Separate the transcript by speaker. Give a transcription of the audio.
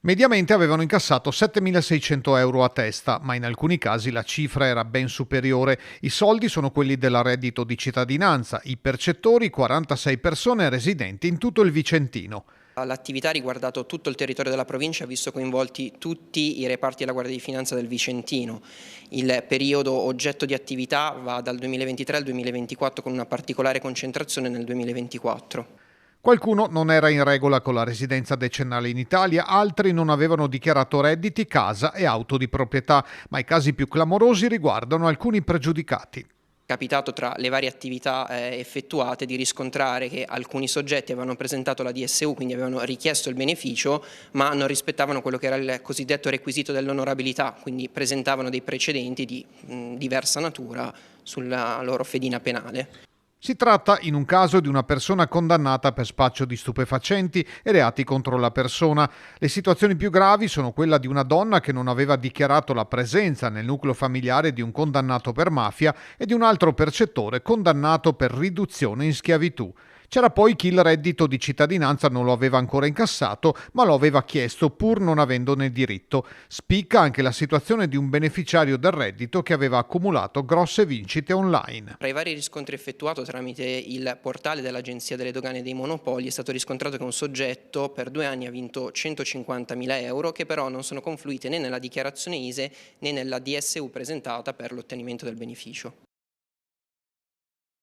Speaker 1: Mediamente avevano incassato 7.600 euro a testa, ma in alcuni casi la cifra era ben superiore. I soldi sono quelli del reddito di cittadinanza, i percettori 46 persone residenti in tutto il Vicentino.
Speaker 2: L'attività ha riguardato tutto il territorio della provincia, ha visto coinvolti tutti i reparti della Guardia di Finanza del Vicentino. Il periodo oggetto di attività va dal 2023 al 2024 con una particolare concentrazione nel 2024.
Speaker 1: Qualcuno non era in regola con la residenza decennale in Italia, altri non avevano dichiarato redditi, casa e auto di proprietà, ma i casi più clamorosi riguardano alcuni pregiudicati.
Speaker 2: Capitato tra le varie attività effettuate di riscontrare che alcuni soggetti avevano presentato la DSU, quindi avevano richiesto il beneficio, ma non rispettavano quello che era il cosiddetto requisito dell'onorabilità, quindi presentavano dei precedenti di diversa natura sulla loro fedina penale.
Speaker 1: Si tratta in un caso di una persona condannata per spaccio di stupefacenti e reati contro la persona. Le situazioni più gravi sono quella di una donna che non aveva dichiarato la presenza nel nucleo familiare di un condannato per mafia e di un altro percettore condannato per riduzione in schiavitù. C'era poi chi il reddito di cittadinanza non lo aveva ancora incassato, ma lo aveva chiesto pur non avendone diritto. Spicca anche la situazione di un beneficiario del reddito che aveva accumulato grosse vincite online.
Speaker 2: Tra i vari riscontri effettuati tramite il portale dell'Agenzia delle Dogane e dei Monopoli è stato riscontrato che un soggetto per 2 anni ha vinto 150.000 euro che però non sono confluite né nella dichiarazione ISEE né nella DSU presentata per l'ottenimento del beneficio.